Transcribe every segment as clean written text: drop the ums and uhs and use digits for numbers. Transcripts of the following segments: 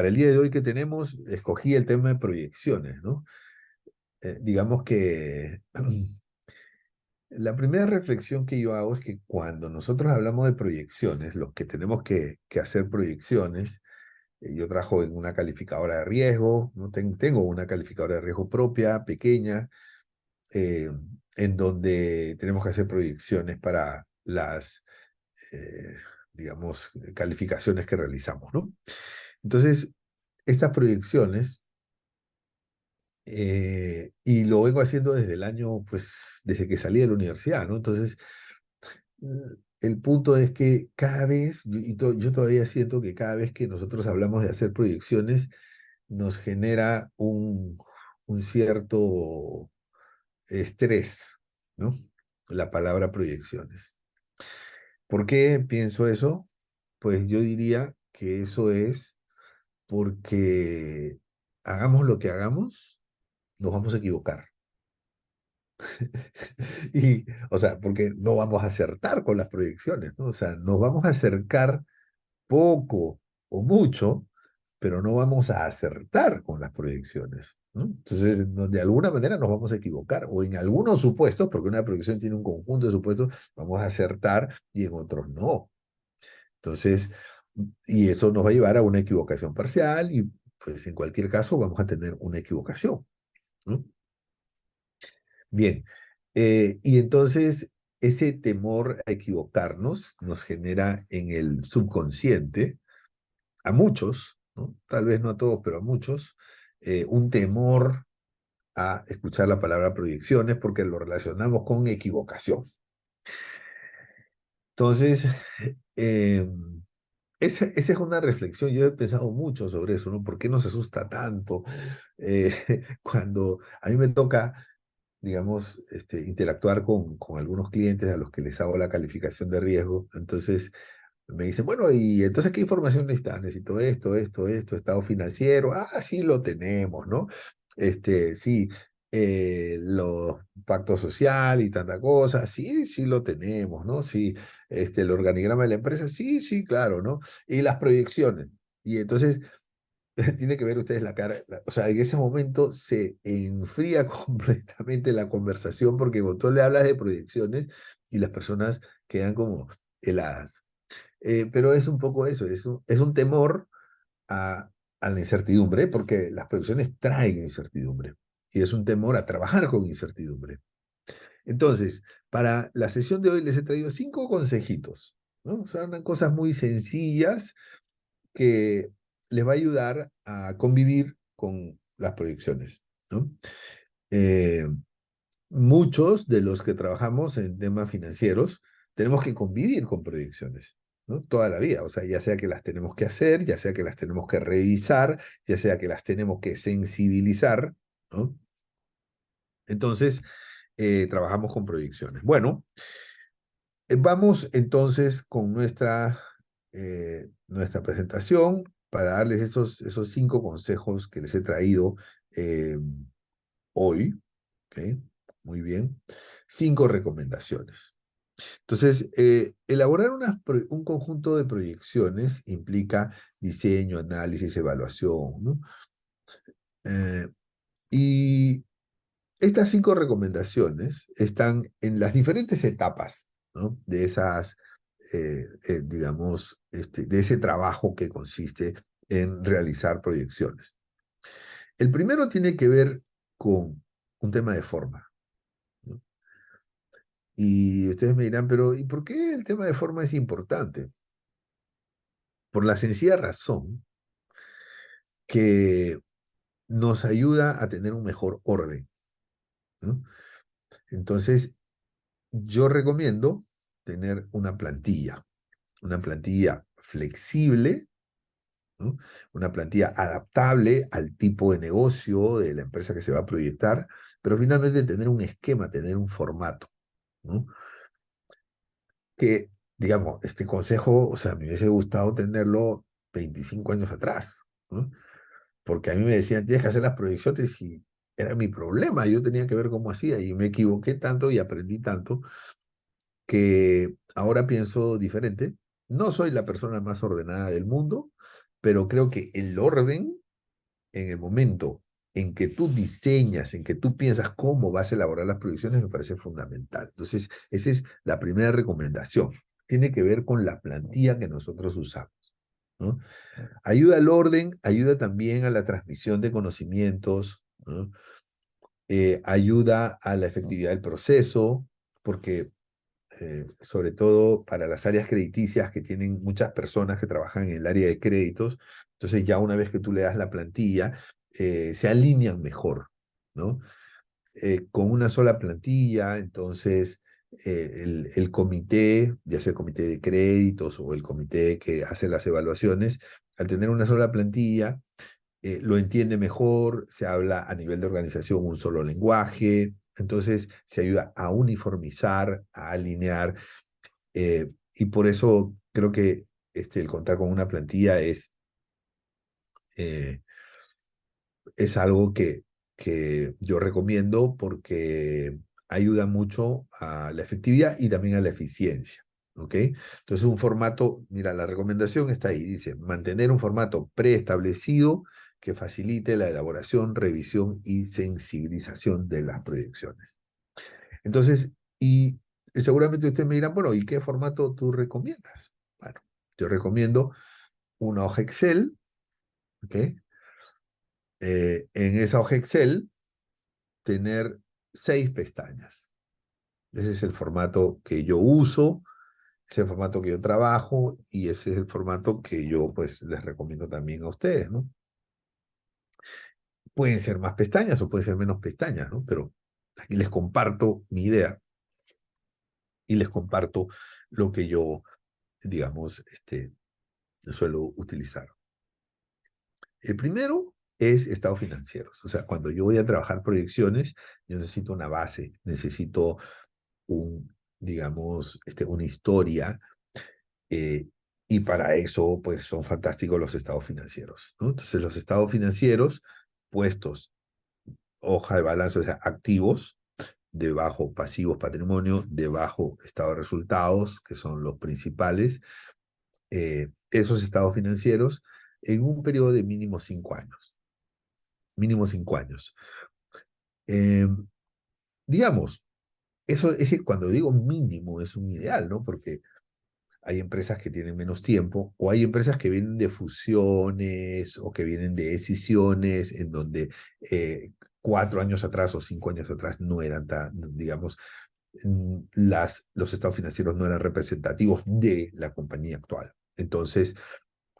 para el día de hoy que tenemos, escogí el tema de proyecciones, ¿no? Digamos que la primera reflexión que yo hago es que cuando nosotros hablamos de proyecciones, los que tenemos que hacer proyecciones, yo trabajo en una calificadora de riesgo, ¿no? Tengo una calificadora de riesgo propia, pequeña, eh, en donde tenemos que hacer proyecciones para las, eh, digamos, calificaciones que realizamos, ¿no? Entonces, estas proyecciones, y lo vengo haciendo desde el año, pues, desde que salí de la universidad, ¿no? Entonces, el punto es que cada vez, yo todavía siento que cada vez que nosotros hablamos de hacer proyecciones, nos genera un cierto estrés, ¿no? La palabra proyecciones. ¿Por qué pienso eso? Pues yo diría que eso es porque hagamos lo que hagamos, nos vamos a equivocar. Y, o sea, porque no vamos a acertar con las proyecciones, ¿no? O sea, nos vamos a acercar poco o mucho, pero no vamos a acertar con las proyecciones, ¿no? Entonces, de alguna manera nos vamos a equivocar, o en algunos supuestos, porque una proyección tiene un conjunto de supuestos, vamos a acertar y en otros no. Entonces, y eso nos va a llevar a una equivocación parcial y pues en cualquier caso vamos a tener una equivocación, ¿no? Bien, y entonces ese temor a equivocarnos nos genera en el subconsciente, a muchos, ¿no? Tal vez no a todos, pero a muchos, un temor a escuchar la palabra proyecciones porque lo relacionamos con equivocación. Entonces, eh, esa es una reflexión, yo he pensado mucho sobre eso, ¿no? ¿Por qué nos asusta tanto cuando a mí me toca, digamos, interactuar con algunos clientes a los que les hago la calificación de riesgo? Entonces me dicen, bueno, ¿y entonces qué información necesitas? Necesito esto, estado financiero. Ah, sí lo tenemos, ¿no? Sí, los pacto social y tanta cosa. Sí, sí lo tenemos, ¿no? Sí, el organigrama de la empresa. Sí, sí, claro, ¿no? Y las proyecciones. Y entonces tiene que ver ustedes la cara, o sea, en ese momento se enfría completamente la conversación porque cuando tú le hablas de proyecciones y las personas quedan como heladas. Pero es un poco eso, es un temor a, a la incertidumbre, porque las proyecciones traen incertidumbre, y es un temor a trabajar con incertidumbre. Entonces, para la sesión de hoy les he traído 5 consejitos, ¿no? O sea, unas cosas muy sencillas que les va a ayudar a convivir con las proyecciones, ¿no? Eh, Muchos de los que trabajamos en temas financieros tenemos que convivir con proyecciones, ¿no? Toda la vida, o sea, ya sea que las tenemos que hacer, ya sea que las tenemos que revisar, ya sea que las tenemos que sensibilizar, ¿no? Entonces, trabajamos con proyecciones. Bueno, vamos entonces con nuestra presentación para darles esos 5 consejos que les he traído eh, hoy, ¿ok? Muy bien. 5 recomendaciones. Entonces, elaborar un conjunto de proyecciones implica diseño, análisis, evaluación, ¿no? Eh, y estas 5 recomendaciones están en las diferentes etapas, ¿no? De esas, digamos, de ese trabajo que consiste en realizar proyecciones. El primero tiene que ver con un tema de forma, ¿no? Y ustedes me dirán, pero ¿y por qué el tema de forma es importante? Por la sencilla razón que nos ayuda a tener un mejor orden, ¿no? Entonces, yo recomiendo tener una plantilla flexible, ¿no? Una plantilla adaptable al tipo de negocio de la empresa que se va a proyectar, pero finalmente tener un esquema, tener un formato, ¿no? Que, digamos, este consejo, o sea, me hubiese gustado tenerlo 25 años atrás, ¿no? Porque a mí me decían, tienes que hacer las proyecciones y era mi problema, yo tenía que ver cómo hacía y me equivoqué tanto y aprendí tanto que ahora pienso diferente. No soy la persona más ordenada del mundo, pero creo que el orden en el momento en que tú diseñas, en que tú piensas cómo vas a elaborar las proyecciones, me parece fundamental. Entonces, esa es la primera recomendación. Tiene que ver con la plantilla que nosotros usamos, ¿no? Ayuda al orden, ayuda también a la transmisión de conocimientos, ¿no? Ayuda a la efectividad del proceso, porque sobre todo para las áreas crediticias que tienen muchas personas que trabajan en el área de créditos, entonces ya una vez que tú le das la plantilla, se alinean mejor, ¿no? Con una sola plantilla, entonces el comité, ya sea el comité de créditos o el comité que hace las evaluaciones, al tener una sola plantilla, lo entiende mejor, se habla a nivel de organización un solo lenguaje, entonces se ayuda a uniformizar, a alinear, y por eso creo que el contar con una plantilla eh, es algo que yo recomiendo porque ayuda mucho a la efectividad y también a la eficiencia. ¿Ok? Entonces un formato, mira, la recomendación está ahí, dice, mantener un formato preestablecido que facilite la elaboración, revisión y sensibilización de las proyecciones. Entonces, y seguramente usted me dirá, bueno, ¿y qué formato tú recomiendas? Bueno, yo recomiendo una hoja Excel, ¿ok? En esa hoja Excel tener 6 pestañas. Ese es el formato que yo uso, ese es el formato que yo trabajo y ese es el formato que yo pues les recomiendo también a ustedes, ¿no? Pueden ser más pestañas o pueden ser menos pestañas, ¿no? Pero aquí les comparto mi idea y les comparto lo que yo, digamos, suelo utilizar. El primero es estados financieros. O sea, cuando yo voy a trabajar proyecciones, yo necesito una base, necesito digamos, una historia, eh, y para eso, pues, son fantásticos los estados financieros, ¿no? Entonces, los estados financieros puestos, hoja de balance, o sea, activos, debajo pasivos patrimonio, debajo estado de resultados, que son los principales, esos estados financieros en un periodo de mínimo 5 años. Mínimo 5 años. Eh, digamos, eso es cuando digo mínimo es un ideal, ¿no? Porque hay empresas que tienen menos tiempo o hay empresas que vienen de fusiones o que vienen de decisiones en donde 4 años atrás o 5 años atrás no eran tan, digamos, los estados financieros no eran representativos de la compañía actual. Entonces,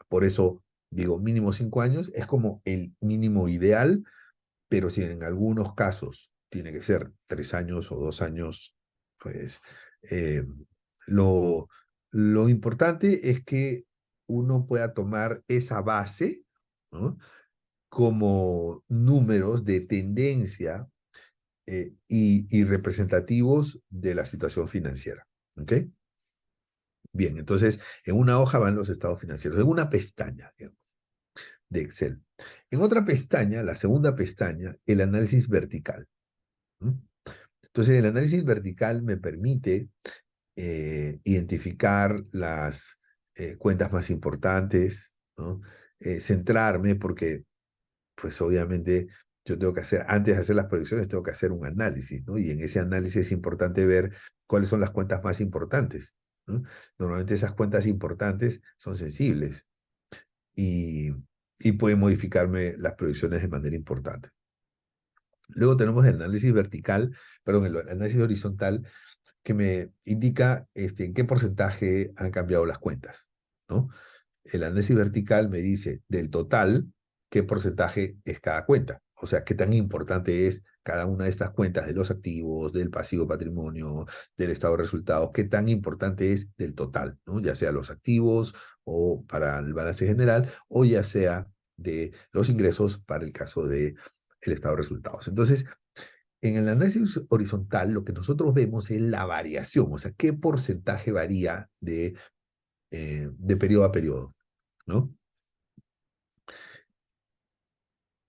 por eso digo mínimo 5 años, es como el mínimo ideal, pero si en algunos casos tiene que ser 3 años o 2 años, pues eh, lo, lo importante es que uno pueda tomar esa base, ¿no? Como números de tendencia, y representativos de la situación financiera. ¿Ok? Bien, entonces en una hoja van los estados financieros, en una pestaña, digamos, de Excel. En otra pestaña, la segunda pestaña, el análisis vertical. ¿No? Entonces, el análisis vertical me permite identificar las cuentas más importantes, ¿no? Centrarme, porque, pues obviamente, yo tengo que hacer, antes de hacer las proyecciones, tengo que hacer un análisis, ¿no? Y en ese análisis es importante ver cuáles son las cuentas más importantes, ¿no? Normalmente esas cuentas importantes son sensibles y, y pueden modificarme las proyecciones de manera importante. Luego tenemos el análisis vertical, perdón, el análisis horizontal, que me indica en qué porcentaje han cambiado las cuentas, ¿no? El análisis vertical me dice del total qué porcentaje es cada cuenta, o sea, qué tan importante es cada una de estas cuentas de los activos, del pasivo patrimonio, del estado de resultados, qué tan importante es del total, ¿no? Ya sea los activos o para el balance general, o ya sea de los ingresos para el caso de el estado de resultados. Entonces, en el análisis horizontal, lo que nosotros vemos es la variación, o sea, qué porcentaje varía de periodo a periodo, ¿no?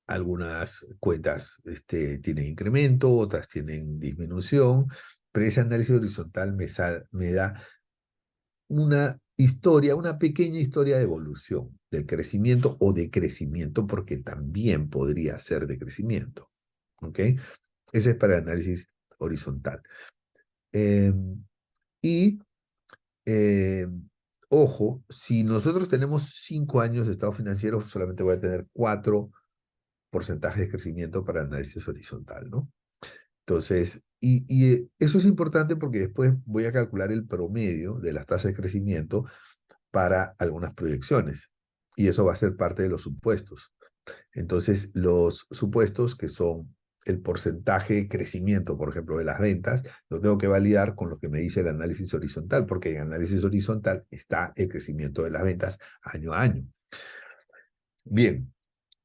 Algunas cuentas tienen incremento, otras tienen disminución, pero ese análisis horizontal me da una historia, una pequeña historia de evolución, del crecimiento o de crecimiento, porque también podría ser de crecimiento. ¿Ok? Ese es para el análisis horizontal. Eh, y, eh, ojo, si nosotros tenemos 5 años de estado financiero, solamente voy a tener 4 porcentajes de crecimiento para análisis horizontal, ¿no? Entonces, eso es importante porque después voy a calcular el promedio de las tasas de crecimiento para algunas proyecciones. Y eso va a ser parte de los supuestos. Entonces, los supuestos que son el porcentaje de crecimiento, por ejemplo, de las ventas, lo tengo que validar con lo que me dice el análisis horizontal, porque en análisis horizontal está el crecimiento de las ventas año a año. Bien,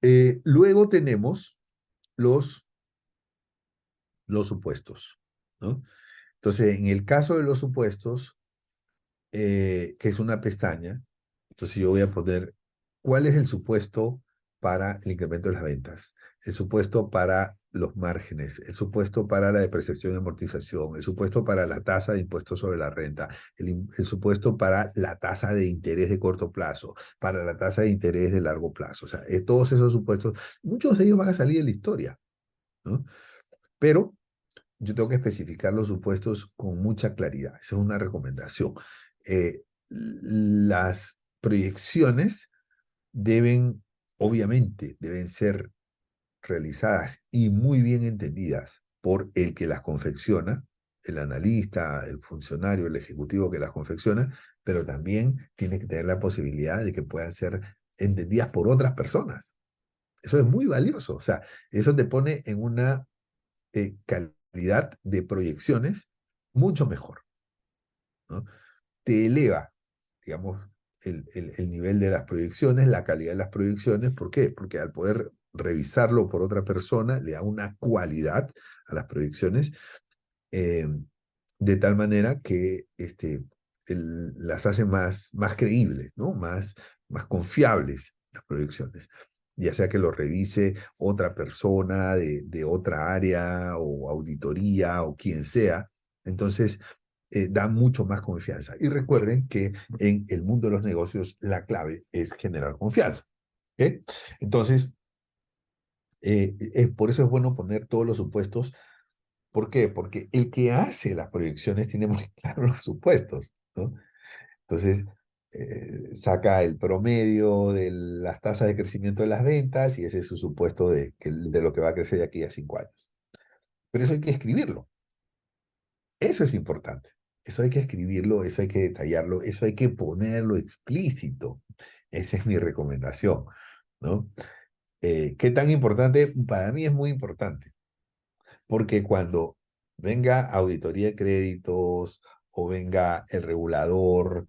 luego tenemos los, los supuestos, ¿no? Entonces, en el caso de los supuestos, que es una pestaña, entonces yo voy a poner cuál es el supuesto para el incremento de las ventas, el supuesto para los márgenes, el supuesto para la depreciación y amortización, el supuesto para la tasa de impuestos sobre la renta, el supuesto para la tasa de interés de corto plazo, para la tasa de interés de largo plazo. O sea, todos esos supuestos, muchos de ellos van a salir de la historia, ¿no? Pero yo tengo que especificar los supuestos con mucha claridad. Esa es una recomendación. Las proyecciones deben, obviamente, deben ser realizadas y muy bien entendidas por el que las confecciona, el analista, el funcionario, el ejecutivo que las confecciona, pero también tiene que tener la posibilidad de que puedan ser entendidas por otras personas. Eso es muy valioso. O sea, eso te pone en una calidad de proyecciones mucho mejor, ¿no? Te eleva, digamos, el nivel de las proyecciones, la calidad de las proyecciones. ¿Por qué? Porque al poder revisarlo por otra persona, le da una cualidad a las proyecciones, eh, de tal manera que las hace más creíbles, ¿no? Más confiables las proyecciones. Ya sea que lo revise otra persona de otra área o auditoría o quien sea. Entonces, da mucho más confianza. Y recuerden que en el mundo de los negocios la clave es generar confianza. ¿Ok? Entonces, por eso es bueno poner todos los supuestos. ¿Por qué? Porque el que hace las proyecciones tiene muy claro los supuestos, ¿no? Entonces, saca el promedio de las tasas de crecimiento de las ventas y ese es su supuesto de lo que va a crecer de aquí a 5 años. Pero eso hay que escribirlo. Eso es importante. Eso hay que escribirlo, eso hay que detallarlo, eso hay que ponerlo explícito. Esa es mi recomendación, ¿no? ¿Qué tan importante? Para mí es muy importante. Porque cuando venga auditoría de créditos o venga el regulador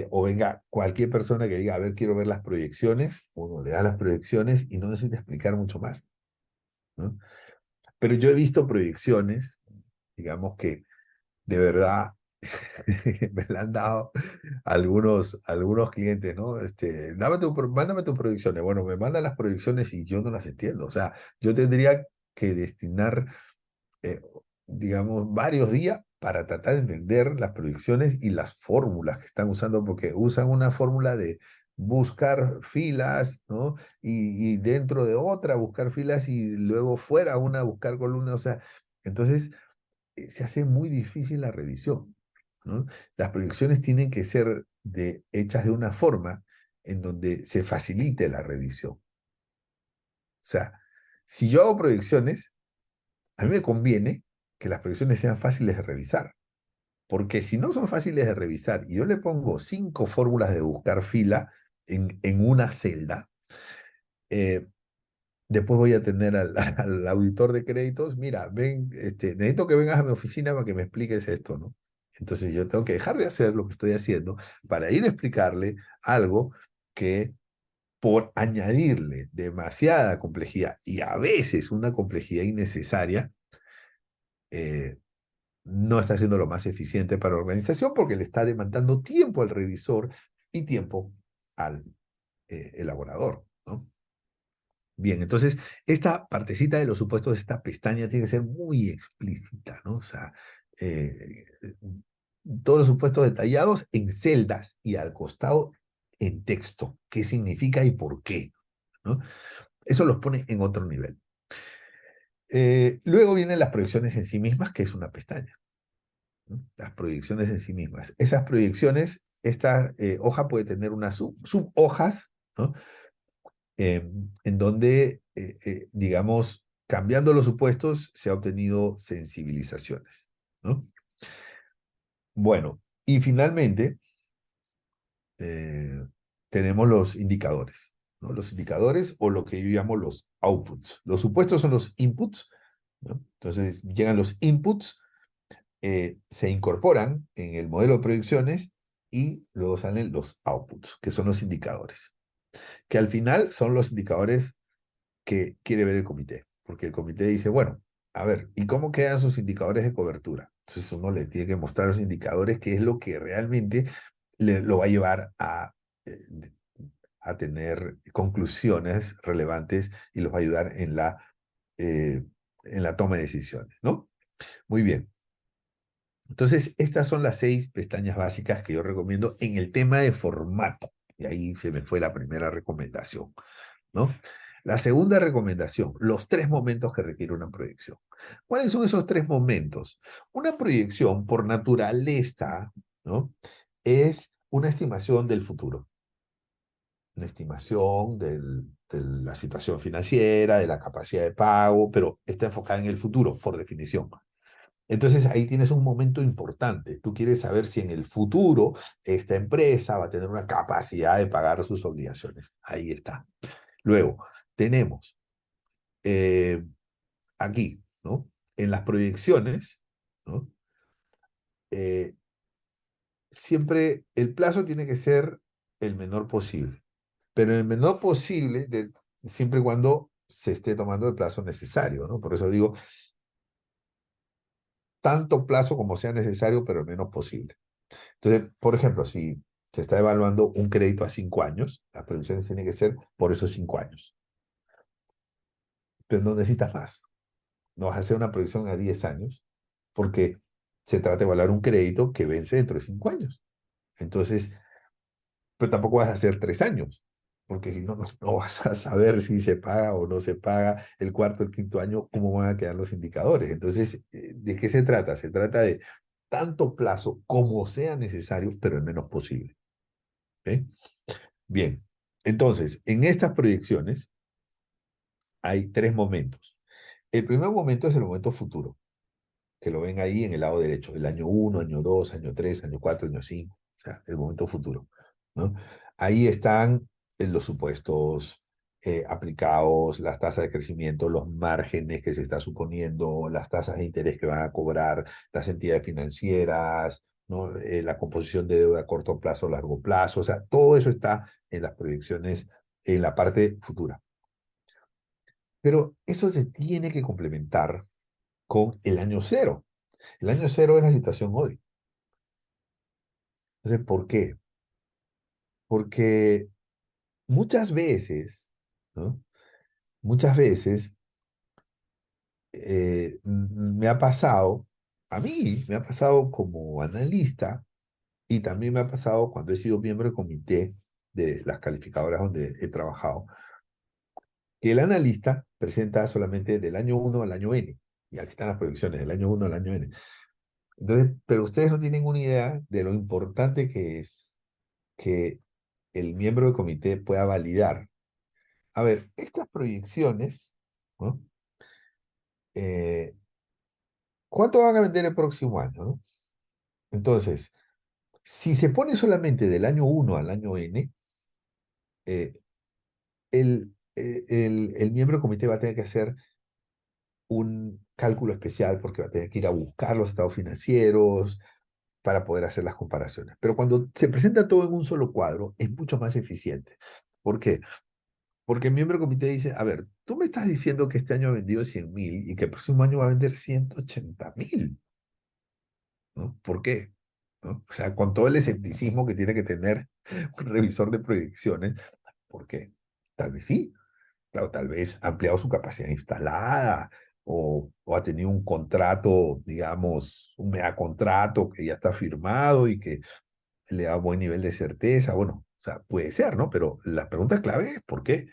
o venga cualquier persona que diga, a ver, quiero ver las proyecciones, uno le da las proyecciones y no necesita explicar mucho más, ¿no? Pero yo he visto proyecciones, digamos que de verdad me la han dado algunos clientes, ¿no? Mándame tus proyecciones. Bueno, me mandan las proyecciones y yo no las entiendo. O sea, yo tendría que destinar eh, digamos, varios días para tratar de entender las proyecciones y las fórmulas que están usando, porque usan una fórmula de buscar filas, ¿no? Y dentro de otra buscar filas y luego fuera una buscar columnas, o sea, entonces se hace muy difícil la revisión, ¿no? Las proyecciones tienen que ser hechas de una forma en donde se facilite la revisión. O sea, si yo hago proyecciones, a mí me conviene que las proyecciones sean fáciles de revisar, porque si no son fáciles de revisar y yo le pongo 5 fórmulas de buscar fila en una celda, eh, después voy a tener al auditor de créditos, mira, ven, necesito que vengas a mi oficina para que me expliques esto, ¿no? Entonces yo tengo que dejar de hacer lo que estoy haciendo para ir a explicarle algo que por añadirle demasiada complejidad y a veces una complejidad innecesaria, eh, no está siendo lo más eficiente para la organización porque le está demandando tiempo al revisor y tiempo al elaborador, ¿no? Bien, entonces esta partecita de los supuestos, esta pestaña tiene que ser muy explícita, ¿no? O sea, eh, todos los supuestos detallados en celdas y al costado en texto. ¿Qué significa y por qué? ¿No? Eso los pone en otro nivel. Luego vienen las proyecciones en sí mismas, que es una pestaña, ¿no? Las proyecciones en sí mismas. Esas proyecciones, esta hoja puede tener unas subhojas, ¿no? En donde, digamos, cambiando los supuestos, se ha obtenido sensibilizaciones, ¿no? Bueno, y finalmente eh, tenemos los indicadores, ¿no? Los indicadores o lo que yo llamo los outputs. Los supuestos son los inputs, ¿no? Entonces llegan los inputs, se incorporan en el modelo de proyecciones y luego salen los outputs, que son los indicadores, que al final son los indicadores que quiere ver el comité, porque el comité dice, bueno, a ver, ¿y cómo quedan sus indicadores de cobertura? Entonces uno le tiene que mostrar los indicadores, que es lo que realmente lo va a llevar eh, a tener conclusiones relevantes y los va a ayudar eh, en la toma de decisiones, ¿no? Muy bien. Entonces, estas son las 6 pestañas básicas que yo recomiendo en el tema de formato. Y ahí se me fue la primera recomendación, ¿no? La segunda recomendación, los 3 momentos que requiere una proyección. ¿Cuáles son esos 3 momentos? Una proyección, por naturaleza, ¿no? Es una estimación del futuro, una estimación de la situación financiera, de la capacidad de pago, pero está enfocada en el futuro, por definición. Entonces ahí tienes un momento importante. Tú quieres saber si en el futuro esta empresa va a tener una capacidad de pagar sus obligaciones. Ahí está. Luego, tenemos eh, aquí, ¿no? En las proyecciones, ¿no? Eh, siempre el plazo tiene que ser el menor posible, pero el menor posible siempre y cuando se esté tomando el plazo necesario, ¿no? Por eso digo, tanto plazo como sea necesario, pero el menos posible. Entonces, por ejemplo, si se está evaluando un crédito a 5 años, las proyecciones tienen que ser por esos 5 años, pero no necesitas más. No vas a hacer una proyección a 10 años porque se trata de evaluar un crédito que vence dentro de 5 años. Entonces, pero tampoco vas a hacer 3 años, porque si no, no vas a saber si se paga o no se paga el cuarto, el quinto año, cómo van a quedar los indicadores. Entonces, ¿de qué se trata? Se trata de tanto plazo como sea necesario, pero el menos posible. ¿Ok? Bien, entonces, en estas proyecciones hay 3 momentos. El primer momento es el momento futuro, que lo ven ahí en el lado derecho, el año 1, año 2, año 3, año 4, año 5, o sea, el momento futuro, ¿no? Ahí están los supuestos aplicados, las tasas de crecimiento, los márgenes que se está suponiendo, las tasas de interés que van a cobrar las entidades financieras, ¿no? La composición de deuda a corto plazo, largo plazo, o sea, todo eso está en las proyecciones en la parte futura. Pero eso se tiene que complementar con el año cero. El año cero es la situación hoy. Entonces, ¿por qué? Porque muchas veces, ¿no? Muchas veces me ha pasado, a mí me ha pasado como analista y también me ha pasado cuando he sido miembro del comité de las calificadoras donde he trabajado, que el analista presenta solamente del año 1 al año N. Y aquí están las proyecciones, del año 1 al año N. Entonces, pero ustedes no tienen una idea de lo importante que es que el miembro del comité pueda validar. A ver, estas proyecciones, ¿no? Eh, ¿Cuánto van a vender el próximo año, ¿no? Entonces, si se pone solamente del año 1 al año N, eh, el miembro del comité va a tener que hacer un cálculo especial porque va a tener que ir a buscar los estados financieros para poder hacer las comparaciones. Pero cuando se presenta todo en un solo cuadro, es mucho más eficiente. ¿Por qué? Porque el miembro del comité dice, a ver, tú me estás diciendo que este año ha vendido 100.000 y que el próximo año va a vender 180.000, ¿no? ¿Por qué? ¿No? O sea, con todo el escepticismo que tiene que tener un revisor de proyecciones, ¿por qué? Tal vez sí, claro, tal vez ha ampliado su capacidad instalada, o ha tenido un contrato, digamos, un mega contrato que ya está firmado y que le da buen nivel de certeza. Bueno, o sea, puede ser, ¿no? Pero la pregunta clave es ¿por qué?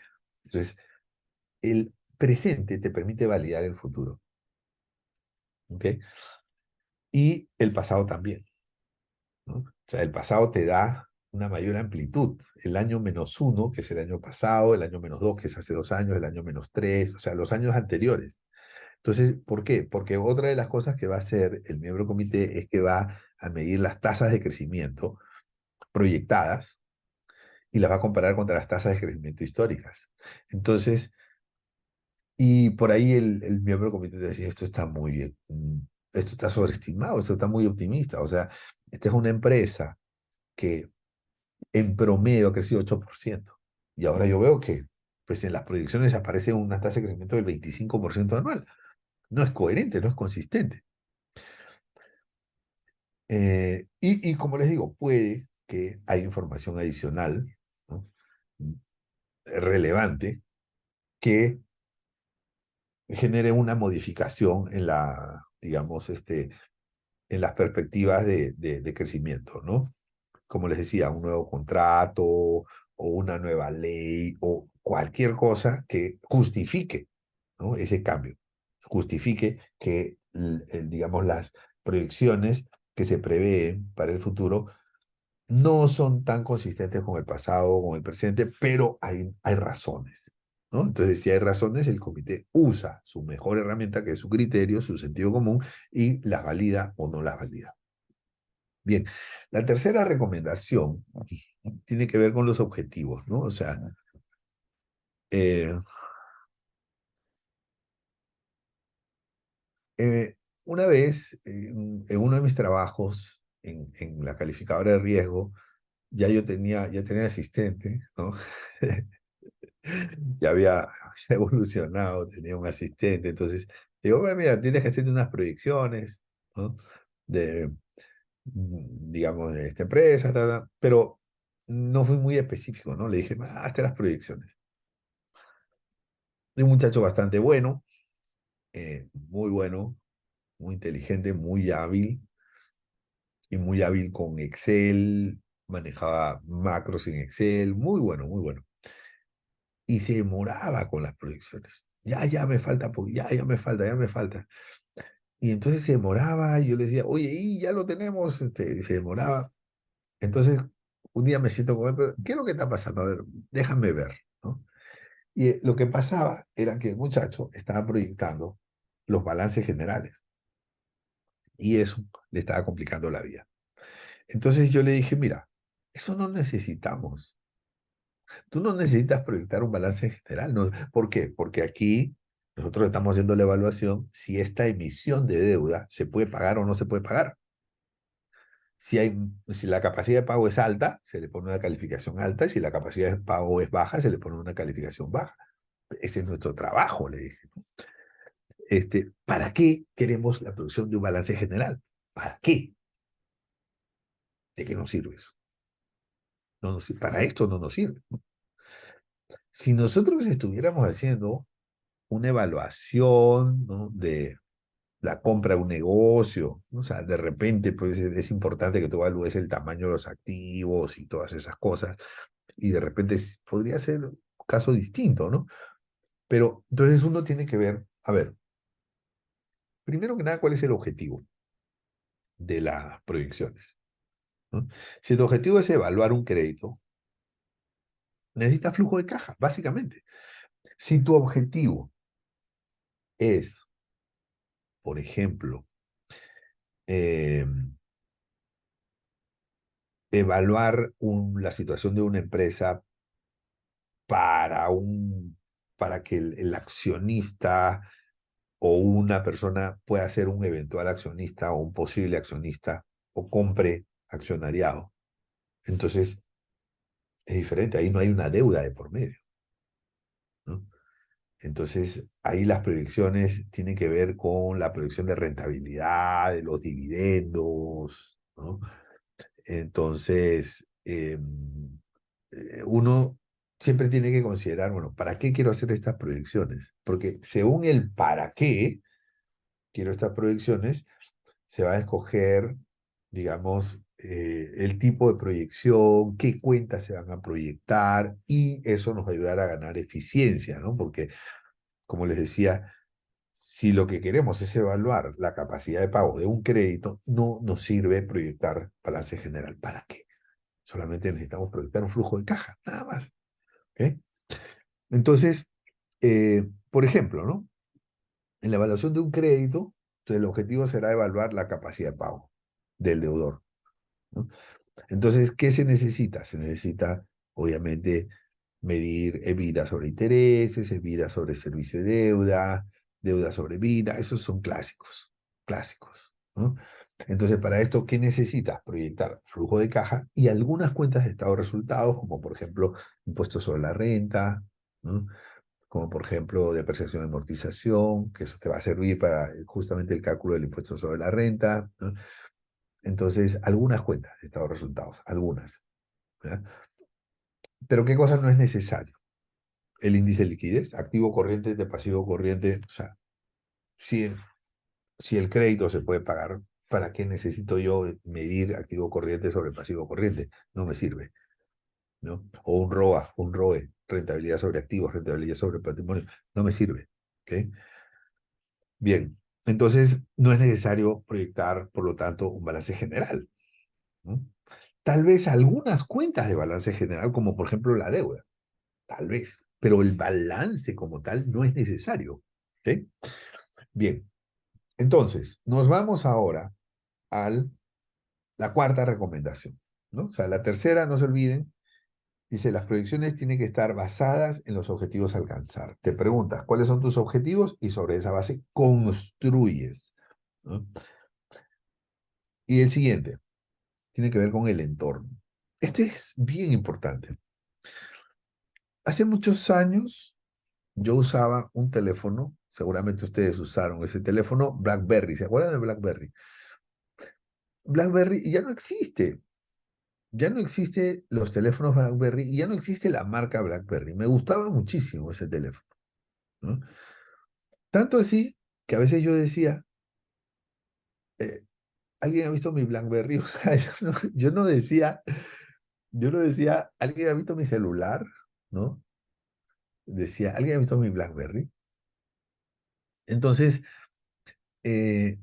Entonces, el presente te permite validar el futuro, ¿ok? Y el pasado también, ¿no? O sea, el pasado te da una mayor amplitud. El año -1, que es el año pasado, el año -2, que es hace 2 años, el año -3, o sea, los años anteriores. Entonces, ¿por qué? Porque otra de las cosas que va a hacer el miembro comité es que va a medir las tasas de crecimiento proyectadas y las va a comparar contra las tasas de crecimiento históricas. Entonces, y por ahí el miembro del comité te decía, esto está muy bien, esto está sobreestimado, esto está muy optimista. O sea, esta es una empresa que en promedio ha crecido 8%. Y ahora yo veo que pues en las proyecciones aparece una tasa de crecimiento del 25% anual. No es coherente, no es consistente. Y como les digo, puede que haya información adicional, ¿no? Relevante que genere una modificación en la, digamos, en las perspectivas de crecimiento, ¿no? Como les decía, un nuevo contrato o una nueva ley o cualquier cosa que justifique, ¿no? Ese cambio, justifique que, digamos, las proyecciones que se prevén para el futuro no son tan consistentes con el pasado o con el presente, pero hay razones, ¿no? Entonces, si hay razones, el comité usa su mejor herramienta, que es su criterio, su sentido común, y las valida o no las valida. Bien, la tercera recomendación tiene que ver con los objetivos, ¿no? O sea, eh, una vez, en uno de mis trabajos en la calificadora de riesgo, ya tenía asistente, ¿no? Ya había evolucionado, tenía un asistente, entonces digo, "Bueno, mira, tienes que hacerte unas proyecciones, ¿no? De, digamos, de esta empresa, ta, ta", pero no fui muy específico, ¿no? Le dije, hazte las proyecciones. Es un muchacho bastante bueno, muy bueno, muy inteligente, muy hábil, y muy hábil con Excel, manejaba macros en Excel, muy bueno, muy bueno. Y se demoraba con las proyecciones. Ya me falta, ya me falta, ya me falta. Y entonces se demoraba, y yo le decía, oye, y ya lo tenemos, y se demoraba. Entonces, un día me siento con él, pero ¿qué es lo que está pasando? A ver, déjame ver, ¿no? Y lo que pasaba era que el muchacho estaba proyectando los balances generales, y eso le estaba complicando la vida. Entonces yo le dije, mira, eso no necesitamos. Tú no necesitas proyectar un balance general, ¿no? ¿Por qué? Porque aquí nosotros estamos haciendo la evaluación si esta emisión de deuda se puede pagar o no se puede pagar. Si la capacidad de pago es alta, se le pone una calificación alta, y si la capacidad de pago es baja, se le pone una calificación baja. Ese es nuestro trabajo, le dije. ¿Para qué queremos la producción de un balance general? ¿Para qué? ¿De qué nos sirve eso? Para esto no nos sirve. Si nosotros estuviéramos haciendo una evaluación, ¿no? De la compra de un negocio, ¿no? O sea, de repente pues, es importante que tú evalúes el tamaño de los activos y todas esas cosas, y de repente podría ser un caso distinto, ¿no? Pero entonces uno tiene que ver, a ver, primero que nada, ¿cuál es el objetivo de las proyecciones? ¿No? Si tu objetivo es evaluar un crédito, necesitas flujo de caja, básicamente. Si tu objetivo es, por ejemplo, eh, evaluar la situación de una empresa para, para que el accionista o una persona pueda ser un eventual accionista o un posible accionista o compre accionariado. Entonces, es diferente, ahí no hay una deuda de por medio, ¿no? Entonces, ahí las proyecciones tienen que ver con la proyección de rentabilidad, de los dividendos, ¿no? Entonces, uno siempre tiene que considerar, bueno, ¿para qué quiero hacer estas proyecciones? Porque según el para qué quiero estas proyecciones, se va a escoger, digamos, el tipo de proyección, qué cuentas se van a proyectar, y eso nos va a ayudar a ganar eficiencia, ¿no? Porque, como les decía, si lo que queremos es evaluar la capacidad de pago de un crédito, no nos sirve proyectar balance general. ¿Para qué? Solamente necesitamos proyectar un flujo de caja, nada más. ¿Ok? Entonces, por ejemplo, ¿no? En la evaluación de un crédito, entonces, el objetivo será evaluar la capacidad de pago del deudor, ¿no? Entonces, ¿qué se necesita? Se necesita, obviamente, medir vida sobre intereses, vida sobre servicio de deuda, deuda sobre vida, esos son clásicos, clásicos, ¿no? Entonces, para esto, ¿qué necesitas? Proyectar flujo de caja y algunas cuentas de estado de resultados, como por ejemplo, impuestos sobre la renta, ¿no? Como por ejemplo depreciación de amortización, que eso te va a servir para justamente el cálculo del impuesto sobre la renta, ¿no? Entonces, algunas cuentas de estado de resultados, algunas, ¿ya? Pero ¿qué cosa no es necesario? El índice de liquidez, activo corriente de pasivo corriente, o sea, si, si el crédito se puede pagar, ¿para qué necesito yo medir activo corriente sobre pasivo corriente? No me sirve, ¿no? O un ROA, un ROE, rentabilidad sobre activos, rentabilidad sobre patrimonio, no me sirve, ¿ok? Bien, entonces no es necesario proyectar, por lo tanto, un balance general, ¿no? Tal vez algunas cuentas de balance general, como por ejemplo la deuda, tal vez, pero el balance como tal no es necesario, ¿ok? Bien, entonces nos vamos ahora a la cuarta recomendación, ¿no? O sea, la tercera, no se olviden, dice, las proyecciones tienen que estar basadas en los objetivos a alcanzar. Te preguntas, ¿cuáles son tus objetivos? Y sobre esa base construyes, ¿no? Y el siguiente, tiene que ver con el entorno. Este es bien importante. Hace muchos años yo usaba un teléfono, seguramente ustedes usaron ese teléfono, BlackBerry. ¿Se acuerdan de BlackBerry? BlackBerry ya no existe. Ya no existe los teléfonos BlackBerry y ya no existe la marca BlackBerry. Me gustaba muchísimo ese teléfono, ¿no? Tanto así que a veces yo decía, eh, ¿alguien ha visto mi BlackBerry? O sea, yo no decía, ¿alguien ha visto mi celular? ¿No? Decía, ¿alguien ha visto mi BlackBerry? Entonces, eh,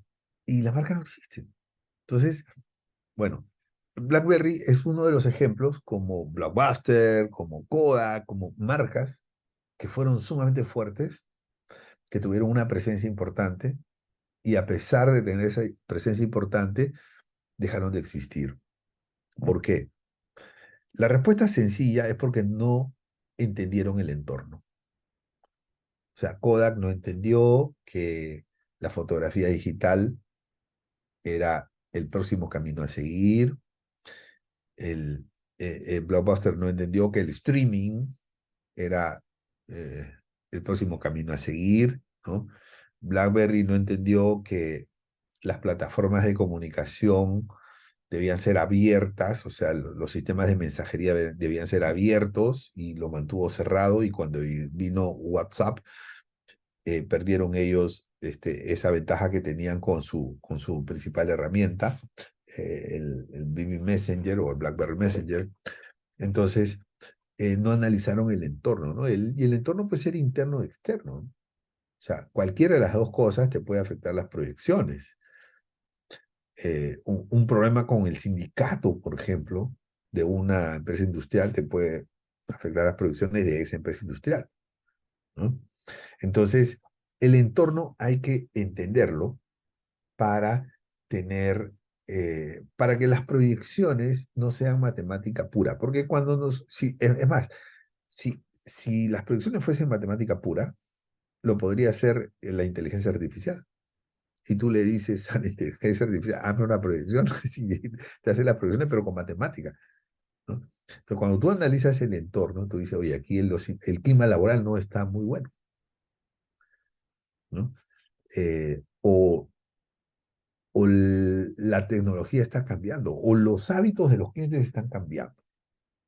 y la marca no existe. Entonces, bueno, BlackBerry es uno de los ejemplos como Blockbuster, como Kodak, como marcas que fueron sumamente fuertes, que tuvieron una presencia importante y a pesar de tener esa presencia importante, dejaron de existir. ¿Por qué? La respuesta sencilla es porque no entendieron el entorno. O sea, Kodak no entendió que la fotografía digital era el próximo camino a seguir. El, Blockbuster no entendió que el streaming era eh, el próximo camino a seguir, ¿no? BlackBerry no entendió que las plataformas de comunicación debían ser abiertas, o sea, los sistemas de mensajería debían ser abiertos y lo mantuvo cerrado y cuando vino WhatsApp, perdieron ellos esa ventaja que tenían con su principal herramienta, el BB Messenger o el BlackBerry Messenger. Entonces, no analizaron el entorno, ¿no? Y el entorno puede ser interno o externo, ¿no? O sea, cualquiera de las dos cosas te puede afectar las proyecciones. Un problema con el sindicato, por ejemplo, de una empresa industrial te puede afectar las proyecciones de esa empresa industrial, ¿no? Entonces, el entorno hay que entenderlo para tener, para que las proyecciones no sean matemática pura, porque cuando si, es más, si las proyecciones fuesen matemática pura, lo podría hacer la inteligencia artificial. Y tú le dices a la inteligencia artificial, hazme una proyección, sí, te hace las proyecciones, pero con matemática, ¿no? Entonces, cuando tú analizas el entorno, tú dices, oye, aquí el clima laboral no está muy bueno, ¿no? O la tecnología está cambiando, o los hábitos de los clientes están cambiando.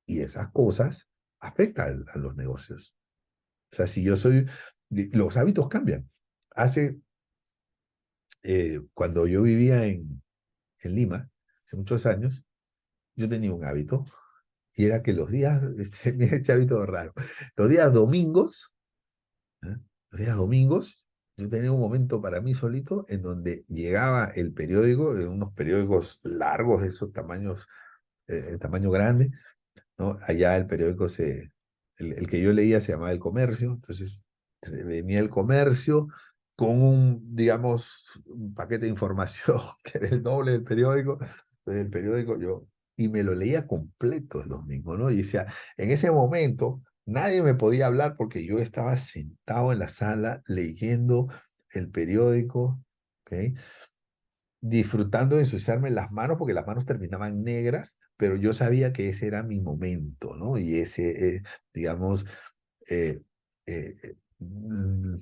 Y esas cosas afecta a los negocios. O sea, si yo soy, los hábitos cambian. Hace, cuando yo vivía en Lima, hace muchos años, yo tenía un hábito y era que los días, mira este hábito raro, los días domingos, ¿eh? Los días domingos, yo tenía un momento para mí solito en donde llegaba el periódico, unos periódicos largos de esos tamaños, el tamaño grande, ¿no? Allá el periódico el que yo leía se llamaba El Comercio, entonces venía El Comercio con un, digamos, un paquete de información que era el doble del periódico, entonces el periódico yo, y me lo leía completo el domingo, ¿no? Y decía, en ese momento nadie me podía hablar porque yo estaba sentado en la sala leyendo el periódico, ¿ok? Disfrutando de ensuciarme las manos porque las manos terminaban negras, pero yo sabía que ese era mi momento, ¿no? Y ese, digamos, eh, mm,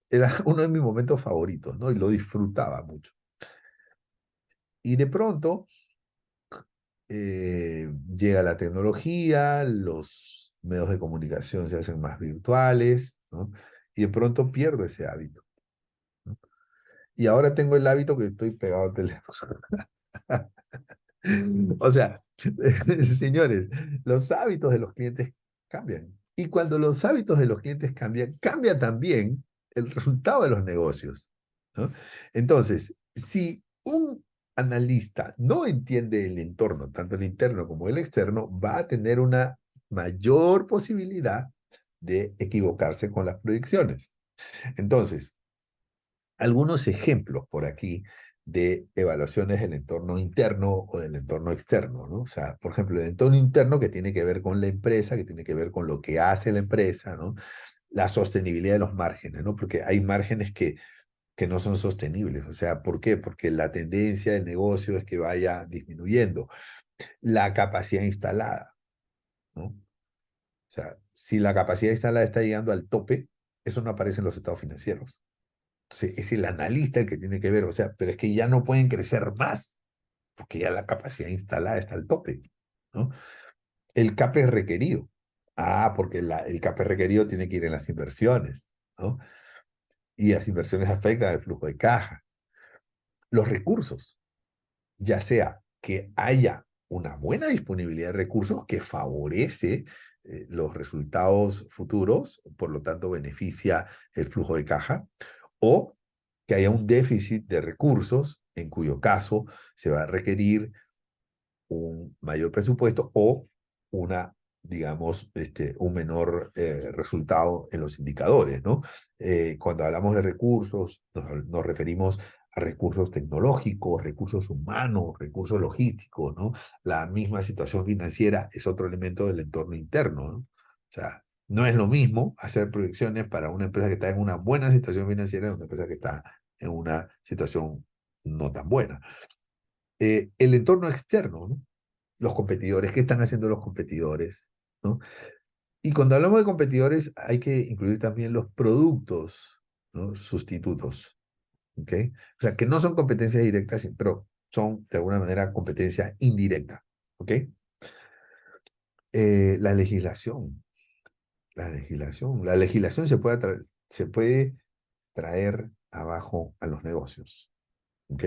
era uno de mis momentos favoritos, ¿no? Y lo disfrutaba mucho. Y de pronto llega la tecnología, los medios de comunicación se hacen más virtuales, ¿no? Y de pronto pierdo ese hábito, ¿no? Y ahora tengo el hábito que estoy pegado al teléfono. O sea, señores, los hábitos de los clientes cambian. Y cuando los hábitos de los clientes cambian, cambia también el resultado de los negocios, ¿no? Entonces, si un analista no entiende el entorno, tanto el interno como el externo, va a tener una mayor posibilidad de equivocarse con las proyecciones. Entonces, algunos ejemplos por aquí de evaluaciones del entorno interno o del entorno externo, ¿no? O sea, por ejemplo, el entorno interno que tiene que ver con la empresa, que tiene que ver con lo que hace la empresa, ¿no? La sostenibilidad de los márgenes, ¿no? Porque hay márgenes que no son sostenibles. O sea, ¿por qué? Porque la tendencia del negocio es que vaya disminuyendo. La capacidad instalada, ¿no? O sea, si la capacidad instalada está llegando al tope, eso no aparece en los estados financieros. Entonces, es el analista el que tiene que ver, o sea, pero es que ya no pueden crecer más, porque ya la capacidad instalada está al tope, ¿no? El CAPEX requerido. Ah, porque el CAPEX requerido tiene que ir en las inversiones, ¿no? Y las inversiones afectan el flujo de caja. Los recursos, ya sea que haya una buena disponibilidad de recursos que favorece los resultados futuros, por lo tanto beneficia el flujo de caja, o que haya un déficit de recursos, en cuyo caso se va a requerir un mayor presupuesto o una, digamos, un menor resultado en los indicadores, ¿no? Cuando hablamos de recursos, nos referimos a recursos tecnológicos, recursos humanos, recursos logísticos, ¿no? La misma situación financiera es otro elemento del entorno interno, ¿no? O sea, no es lo mismo hacer proyecciones para una empresa que está en una buena situación financiera que una empresa que está en una situación no tan buena. El entorno externo, ¿no? Los competidores, ¿qué están haciendo los competidores? ¿No? Y cuando hablamos de competidores, hay que incluir también los productos, ¿no? Sustitutos, ¿ok? O sea, que no son competencias directas, pero son de alguna manera competencia indirecta, ¿ok? La legislación, la legislación se puede traer abajo a los negocios, ¿ok?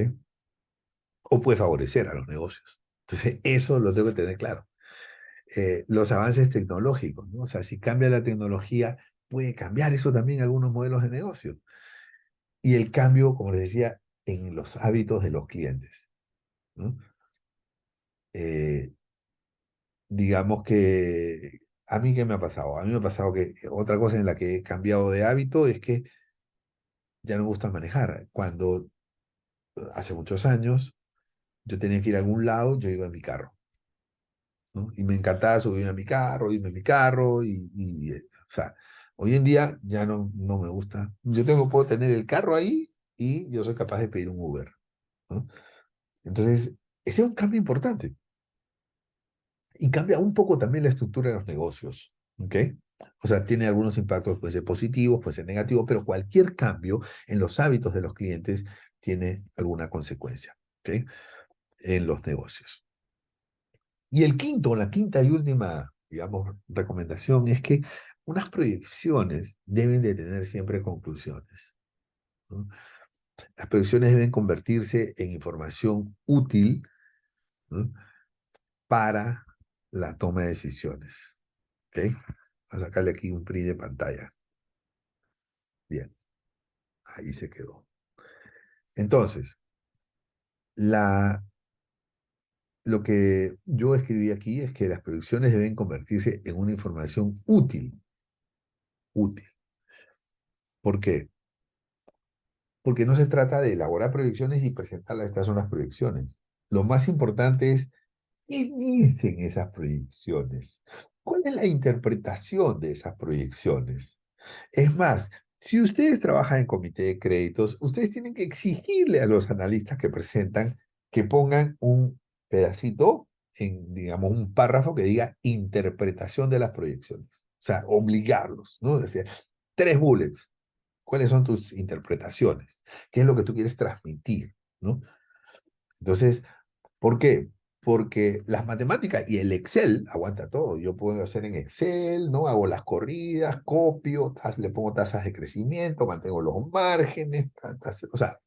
O puede favorecer a los negocios. Entonces, eso lo tengo que tener claro. Los avances tecnológicos, ¿no? O sea, si cambia la tecnología, puede cambiar eso también algunos modelos de negocio. Y el cambio, como les decía, en los hábitos de los clientes, ¿no? Eh, digamos que, ¿a mí qué me ha pasado? A mí me ha pasado que otra cosa en la que he cambiado de hábito es que ya no me gusta manejar. Cuando hace muchos años yo tenía que ir a algún lado, yo iba en mi carro, ¿no? Y me encantaba subirme a mi carro, irme en mi carro, o sea, hoy en día ya no me gusta. Puedo tener el carro ahí y yo soy capaz de pedir un Uber, ¿no? Entonces, ese es un cambio importante y cambia un poco también la estructura de los negocios, ¿ok? O sea, tiene algunos impactos, puede ser positivos, puede ser negativos, pero cualquier cambio en los hábitos de los clientes tiene alguna consecuencia, ¿ok? En los negocios. Y el quinto, la quinta y última digamos, recomendación es que unas proyecciones deben de tener siempre conclusiones, ¿no? Las proyecciones deben convertirse en información útil, ¿no? Para la toma de decisiones. ¿Ok? Voy a sacarle aquí un print de pantalla. Bien, ahí se quedó. Entonces, la, lo que yo escribí aquí es que las proyecciones deben convertirse en una información útil. Útil. ¿Por qué? Porque no se trata de elaborar proyecciones y presentarlas. Estas son las proyecciones. Lo más importante es qué dicen esas proyecciones. ¿Cuál es la interpretación de esas proyecciones? Es más, si ustedes trabajan en comité de créditos, ustedes tienen que exigirle a los analistas que presentan que pongan un pedacito en, digamos, un párrafo que diga interpretación de las proyecciones. O sea, obligarlos, ¿no? Es decir, 3 bullets. ¿Cuáles son tus interpretaciones? ¿Qué es lo que tú quieres transmitir? ¿No? Entonces, ¿por qué? Porque las matemáticas y el Excel aguanta todo. Yo puedo hacer en Excel, ¿no? Hago las corridas, copio, le pongo tasas de crecimiento, mantengo los márgenes, o sea,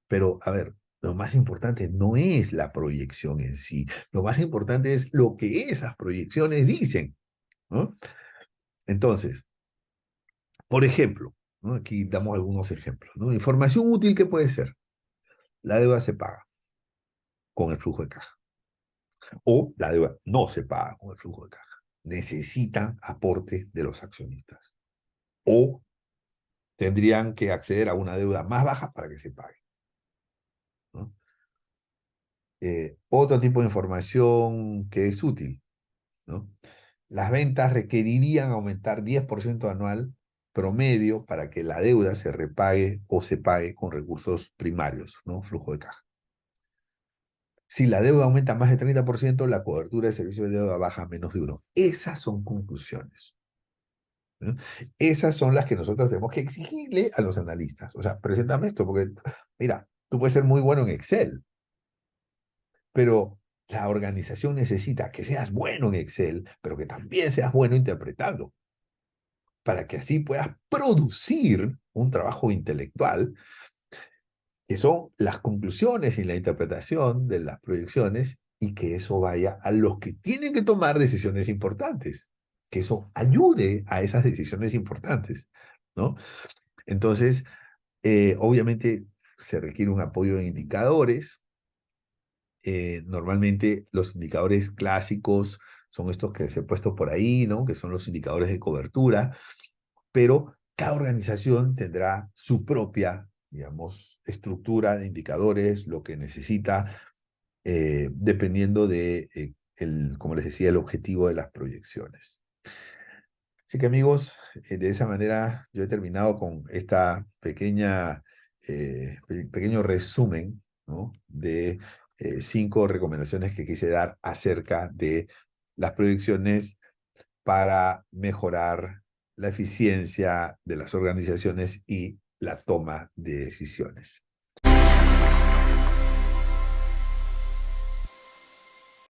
pero a ver, lo más importante no es la proyección en sí, lo más importante es lo que esas proyecciones dicen, ¿no? Entonces, por ejemplo, ¿no? Aquí damos algunos ejemplos, ¿no? Información útil que puede ser, la deuda se paga con el flujo de caja. O la deuda no se paga con el flujo de caja. Necesitan aporte de los accionistas. O tendrían que acceder a una deuda más baja para que se pague, ¿no? Otro tipo de información que es útil, ¿no? Las ventas requerirían aumentar 10% anual promedio para que la deuda se repague o se pague con recursos primarios, ¿no? Flujo de caja. Si la deuda aumenta más de 30%, la cobertura de servicio de deuda baja a menos de 1. Esas son conclusiones, ¿no? Esas son las que nosotros tenemos que exigirle a los analistas. O sea, preséntame esto, porque, mira, tú puedes ser muy bueno en Excel, pero la organización necesita que seas bueno en Excel, pero que también seas bueno interpretando, para que así puedas producir un trabajo intelectual, que son las conclusiones y la interpretación de las proyecciones, y que eso vaya a los que tienen que tomar decisiones importantes, que eso ayude a esas decisiones importantes, ¿no? Entonces, obviamente se requiere un apoyo en indicadores. Normalmente los indicadores clásicos son estos que se he puesto por ahí, ¿no? Que son los indicadores de cobertura, pero cada organización tendrá su propia, digamos, estructura de indicadores, lo que necesita, dependiendo de, como les decía, el objetivo de las proyecciones. Así que amigos, de esa manera yo he terminado con esta pequeño resumen, ¿no? De 5 recomendaciones que quise dar acerca de las proyecciones para mejorar la eficiencia de las organizaciones y la toma de decisiones.